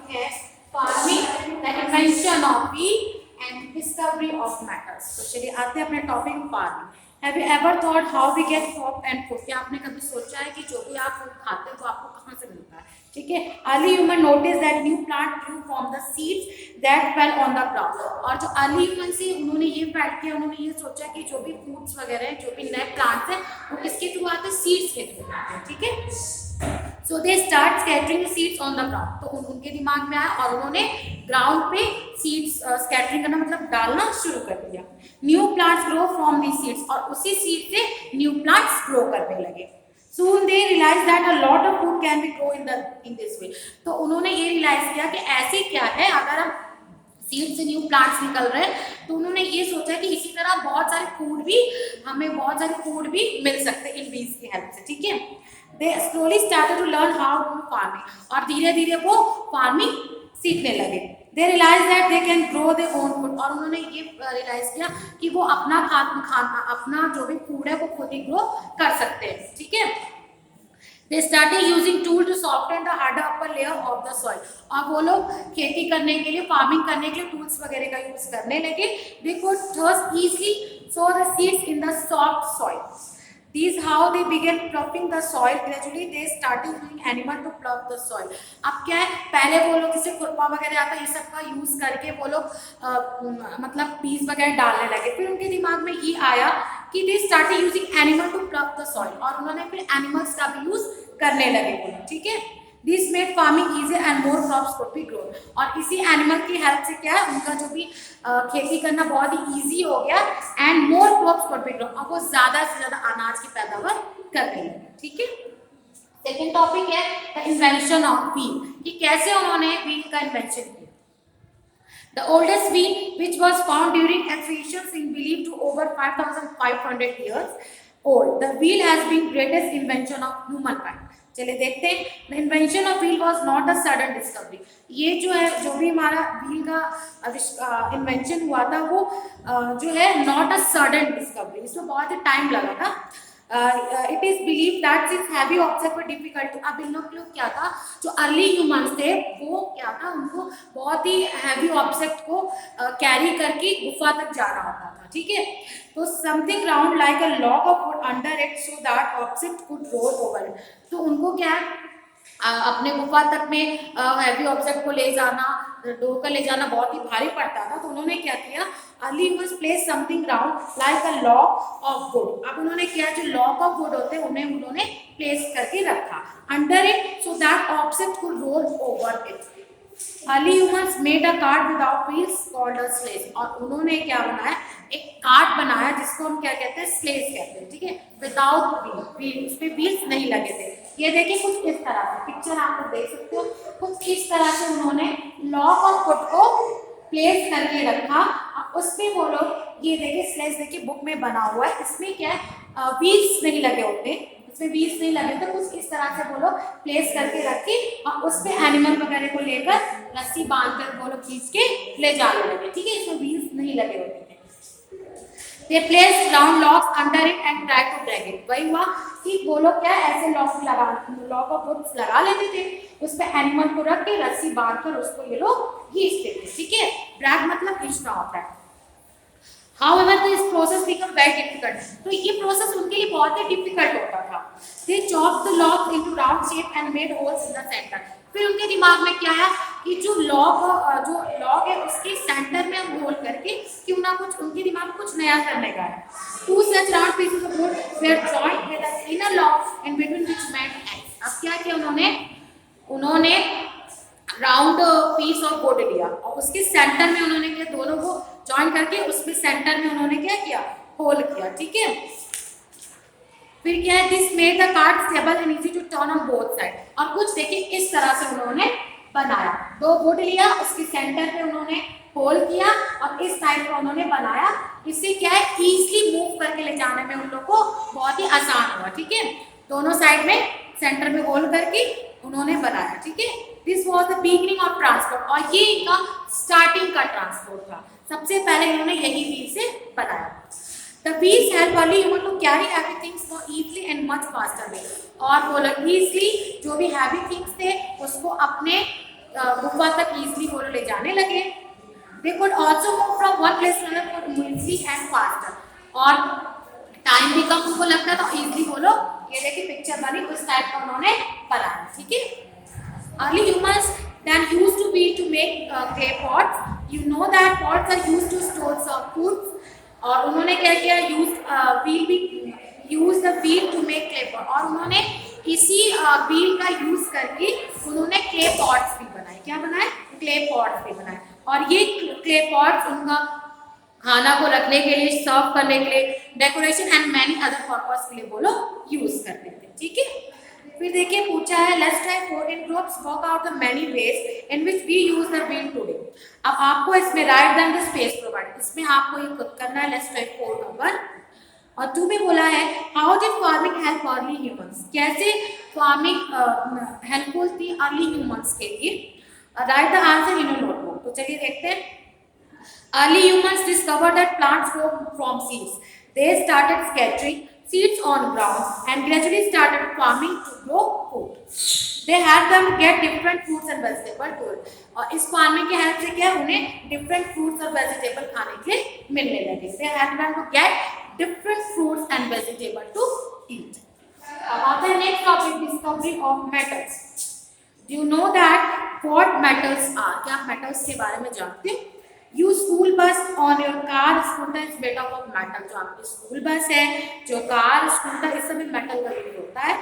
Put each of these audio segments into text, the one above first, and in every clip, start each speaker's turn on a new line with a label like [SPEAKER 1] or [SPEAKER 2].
[SPEAKER 1] Topic है farming, the invention of wheel and discovery of metals. तो चलिए आते हैं अपने topic farming. Have you ever thought how we get crop and food? क्या आपने कभी सोचा है कि जो भी आप फूड खाते हैं वो आपको कहाँ से मिलता है? ठीक है, early human notice that new plant grew from the seeds that fell on the ground. और जो अर्ली ह्यूमन से उन्होंने ये फाइंड किया, उन्होंने ये सोचा कि जो भी फूड्स वगैरह हैं, जो भी नए प्लांट्स हैं, वो किसके थ्रू आते हैं? सीड्स के थ्रू आते हैं। ठीक है, so they start scattering seeds on the ground. तो उनके दिमाग में आया और उन्होंने ग्राउंड पे सीड्स स्कैटरिंग करना मतलब डालना शुरू कर दिया। New plants grow from the seeds, और उसी सीड से न्यू प्लांट्स ग्रो करने लगे। Soon they realized that a lot of food can be grown in this way। तो उन्होंने ये रियलाइज किया कि ऐसे क्या है, अगर हम सीड से न्यू प्लांट्स निकल रहे हैं, तो उन्होंने ये सोचा कि इसी तरह बहुत सारे फूड भी मिल सकते हैं इन बीज की हेल्प से। ठीक है, they slowly started to learn how to farming, और धीरे धीरे वो फार्मिंग सीखने लगे। They realise that they can grow their own food, और उन्होंने ये रियलाइज किया कि वो अपना जो भी फूड है वो खुद ही ग्रो कर सकते हैं। ठीक है, They started using tool to soften the harder upper layer of the soil। और वो लोग खेती करने के लिए, फार्मिंग करने के लिए टूल्स वगैरह का यूज करने लगे। They could thus easily sow the seeds in the soft soil। These how they began ploughing the soil। Gradually they started using animal to plough the soil। अब क्या है, पहले वो लोग जैसे खुरपा वगैरह आता है, ये सब का यूज करके वो लोग मतलब बीज वगैरह डालने लगे। फिर उनके दिमाग में ये आया कि they started using animal to plough the soil, और उन्होंने फिर एनिमल्स का भी यूज करने लगे वो लोग। ठीक है, this made farming easy and more crops could be grown. और इसी एनिमल की हेल्प से क्या है, उनका जो भी खेती करना बहुत ही इजी हो गया, and more crops could be grown, और वो ज्यादा से ज्यादा अनाज की पैदावार करने लगे। ठीक है, सेकेंड टॉपिक है द इन्वेंशन ऑफ व्हील, कि कैसे उन्होंने व्हील का इन्वेंशन किया। The oldest wheel, which was found during excavations, is believed to over 5,500 years old. The wheel has been greatest invention of humankind। चलिए देखते हैं, the invention of wheel was not a sudden discovery। ये जो है, जो भी हमारा wheel का इन्वेंशन हुआ था, वो जो है नॉट अ सडन डिस्कवरी, इसमें बहुत ही टाइम लगा था। It is believe that since heavy object were difficult. अब इन लोग क्या था, जो अर्ली ह्यूमंस थे वो क्या था, उनको बहुत ही हैवी ऑब्जेक्ट को कैरी करके गुफा तक जाना होता था। ठीक है, तो something round like a log of would under it so that object could roll over. तो उनको क्या है, अपने गुफा तक में हैवी ऑब्जेक्ट को ले जाना, ढोकर ले जाना बहुत ही भारी पड़ता था। तो उन्होंने क्या किया, early humans place something round like a log of would. अब उन्होंने क्या, जो लॉग ऑफ वुड होते हैं उन्हें उन्होंने प्लेस करके रखा under it so that object could roll over it. Early humans made a cart without wheels called a sledge. और उन्होंने क्या बनाया, एक कार्ट बनाया जिसको हम क्या कहते हैं, स्लेज कहते हैं। ठीक है, विदाउट व्हील, उस पे व्हील्स नहीं लगे थे। ये देखिए कुछ इस तरह से पिक्चर आप लोग देख सकते हो, कुछ इस तरह से उन्होंने लॉग ऑफ वुड को प्लेस करके रखा, और उसमें वो लोग, ये देखिए स्लेज देखिए बुक में बना हुआ है, इसमें क्या है, व्हील्स नहीं लगे होते, इसमें व्हील्स नहीं लगे, तो कुछ इस तरह से वो लोग प्लेस करके रखी, और उस पे एनिमल वगैरह को लेकर रस्सी बांधकर वो लोग खींच के ले जाने लगे। ठीक है, इसमें व्हील्स नहीं लगे होते थे। They placed round logs under it and tried to drag it। वही हुआ कि वो लोग क्या, ऐसे लॉग ऑफ वुड्स लगा लेते थे, उस पे एनिमल को रख के रस्सी बांधकर उसको ये लोग खींचते थे। ठीक है, ड्रैग मतलब खींचना होता है। However, this process became very difficult। तो ये प्रोसेस उनके लिए बहुत ही डिफिकल्ट होता था। They chopped the logs into round shape and made holes in the center। फिर उनके दिमाग में क्या आया कि जो लॉग है उसके सेंटर में हम होल करके क्यों ना कुछ, उनके दिमाग में कुछ नया करने का है। Two such round pieces of wood were joined with a thinner log in between which made ends। अब क्या किया उन्होंने राउंड पीस ऑफ वुड लिया, और उसके सेंटर में उन्होंने क्या, दोनों को जॉइन करके उसमें सेंटर में उन्होंने क्या किया, होल किया। ठीक है, फिर क्या है, this made the cart stable and easy to turn on both side. और कुछ देखिए इस तरह से उन्होंने बनाया, दो वुड लिया, उसके सेंटर पे उन्होंने होल किया, और इस साइड पर उन्होंने बनाया। इससे क्या है, इजीली मूव करके ले जाने में उन लोग को बहुत ही आसान हुआ। ठीक है, दोनों साइड में सेंटर में होल करके उन्होंने बनाया। ठीक है, this was the beginning of transport, और ये इनका स्टार्टिंग का ट्रांसपोर्ट था। सबसे पहले इन्होंने यही व्हील से बनाया। The wheels help early human to carry heavy things more easily and much faster way। और वो लोग easily जो भी heavy things थे उसको अपने गुफा तक इजीली वो ले जाने लगे। They could also move from one place to another easily and faster, और टाइम भी कम उनको लगता था, इजीली वो लोग, ये देखिए पिक्चर बनी उस टाइप का उन्होंने बनाया, ठीक है। Early humans then used to be to make clay pots. You know that pots are used to store some food. और उन्होंने क्या किया, use the wheel to make clay pot, और उन्होंने इसी wheel का यूज करके उन्होंने clay pots भी बनाए। क्या बनाए? clay pots भी बनाए। और ये clay pots उनका खाना को रखने के लिए, सर्व करने के लिए, decoration and many other purpose के लिए वो लोग यूज करते थे, ठीक है। फिर देखिए पूछा है let's try 14 groups work out the many ways in which we use the wheel today. अब आपको इसमें write then the space provide, इसमें आपको ये खुद करना है। लेट्स ट्राई 4 नंबर और 2 में बोला है how did farming help early humans, कैसे फार्मिंग हेल्पफुल थी अर्ली ह्यूमंस के लिए। Right the answer in a notebook. तो चलिए देखते हैं। Early humans discovered that plants grow from seeds. They started scattering seeds on ground and gradually started farming to grow food. They helped them get different fruits and vegetables too. और इस farming के help से क्या उन्हें different fruits और vegetable खाने के लिए मिलने लगे। They helped them to get different fruits and vegetables to eat. अब आता है next topic, discovery of metals. Do you know that what metals are? क्या आप मेटल्स के बारे में जानते हैं? You school bus on your car scooter is made up of metal. जो आपकी स्कूल बस है, जो कार स्कूटर, इस सब में मेटल का यूज होता है।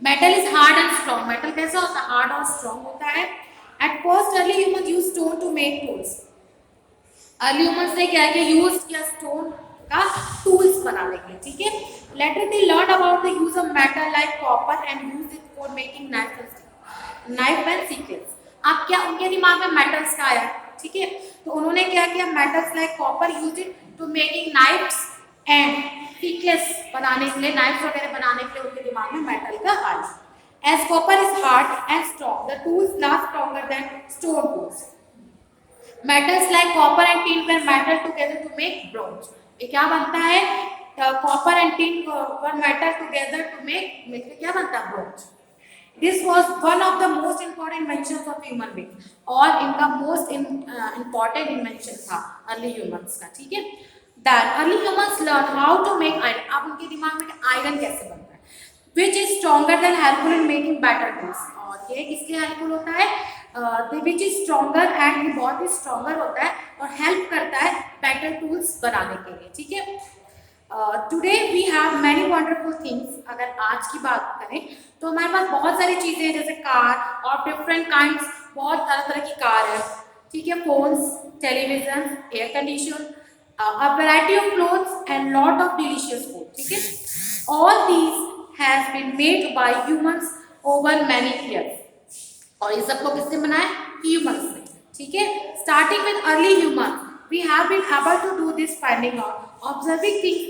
[SPEAKER 1] Metal is hard and strong. Metal कैसा होता है? हार्ड और स्ट्रॉन्ग होता है। At first early humans use stone to make tools. Early humans ने क्या किया, यूज किया स्टोन का टूल्स बनाने के लिए, ठीक है। Later they learn about the use of metal like copper and use it for making knife and sickles. अब क्या उनके दिमाग में मेटल्स का आया, ठीक है। तो उन्होंने क्या किया, metals like copper use it to making knifes and sickles बनाने के लिए, नाइफ्स वगैरह बनाने के लिए उनके दिमाग में मेटल का आया। As copper is hard and strong the tools last stronger than stone tools. Metals like copper and tin were metal together to make bronze. ये क्या बनता है, copper and tin were metal together to make, मिलकर क्या बनता है, bronze. This was one of the most important inventions of human being, और इनका most important invention था early humans का, ठीक है। Then early humans learned how to make iron. अब उनके दिमाग में आयरन कैसे बनता है, which is stronger than helpful in making better tools। और ये किसके हेल्पफुल होता है, which is stronger and ये बहुत ही stronger होता है और हेल्प करता है better tools बनाने के लिए, ठीक है। Today we have many wonderful things. अगर आज की बात करें तो हमारे पास बहुत सारी चीज़ें हैं, जैसे कार और डिफरेंट काइंड्स, बहुत तरह तरह की कार है, ठीक है। Phones, television, air condition, a variety of clothes and lot of delicious food, ठीक है। All these has been made by humans over many years. और ये सबको किसने बनाया, ह्यूमंस ने, ठीक है। Starting with early human we have been able to do this, finding out, observing things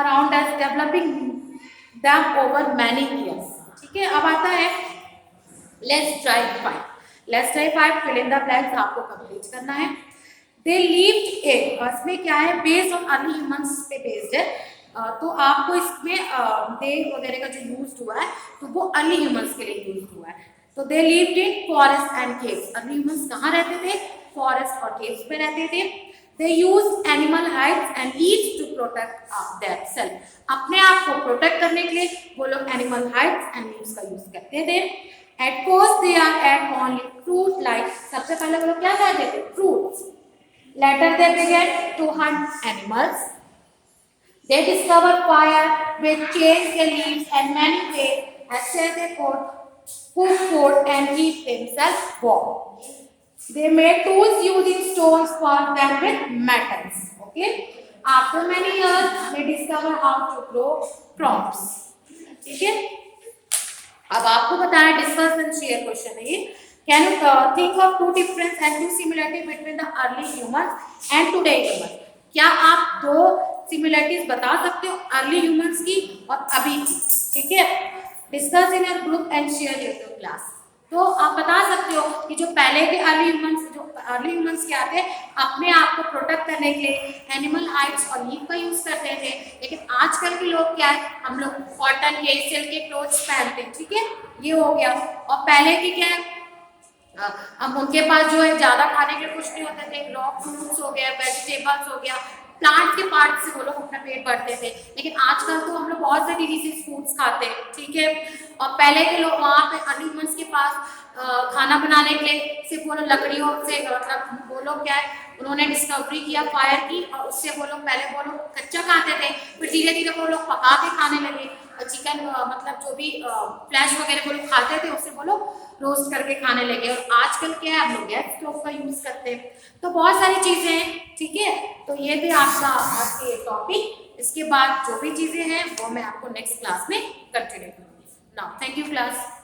[SPEAKER 1] around us, developing them over many years, ठीक है। अब आता है let's try 5। let's try 5 fill in the blanks आपको complete करना है। they lived in, इसमें क्या है, based on early humans पे based है, तो आपको इसमें they वगैरह का जो यूज हुआ है तो वो अर्ली ह्यूमंस के लिए यूज हुआ है। तो they lived in forest and caves। Early humans कहाँ रहते थे, फॉरेस्ट और केव्स में रहते थे। They used animal hides and leaves to protect themselves। अपने आप को प्रोटेक्ट करने के लिए वो लोग animal hides and leaves का यूज करते थे। At first they are at only fruit like, सबसे पहले वो लोग क्या खाते थे, fruits। Later they began to hunt animals। They discovered fire which changed their leaves and many ways and so they could cook food and keep themselves warm। They made tools using stones for them with metals, okay। After many years they discovered how to grow crops, ठीक है। अब आपको बताना है, discuss and share question है ये। Can you think of 2 difference and 2 similarity between the early humans and today humans. क्या आप 2 सिमिलरिटीज बता सकते हो अर्ली ह्यूमंस की और अभी की, ठीक है। Discuss in your group and share your class. तो आप बता सकते हो कि जो पहले के अर्ली ह्यूमंस क्या थे, अपने आप को प्रोटेक्ट करने के लिए एनिमल हाइड्स और लीफ का यूज करते थे। लेकिन आजकल के लोग क्या है, हम लोग कॉटन के, सिल्क के क्लोथ्स पहनते हैं, ठीक है, ये हो गया। और पहले के क्या है, हम उनके पास जो है ज़्यादा खाने के कुछ नहीं होते थे, रॉ फ्रूट्स हो गया, वेजिटेबल्स हो गया, प्लांट के पार्ट से वो लोग अपना पेट भरते थे। लेकिन आजकल तो हम लोग बहुत सारी डिजीज फूड्स खाते हैं, ठीक है। और पहले के लोग वहाँ पे एनिमल्स के पास खाना बनाने के लिए सिर्फ वो लोग लकड़ियों से, मतलब वो लोग क्या है, उन्होंने डिस्कवरी किया फायर की, और उससे वो लोग पहले वो लोग कच्चा खाते थे, फिर धीरे धीरे वो लोग पका के खाने लगे। चिकन मतलब जो भी फ्लैश वगैरह वो लोग खाते थे उससे वो लोग रोस्ट करके खाने लगे। और आजकल क्या है, हम लोग गैस स्टोव का यूज करते हैं। तो बहुत सारी चीजें हैं, ठीक है। तो ये थे आपका आज के टॉपिक। इसके बाद जो भी चीजें हैं वो मैं आपको नेक्स्ट क्लास में कंटिन्यू करूंगी। Now thank you class.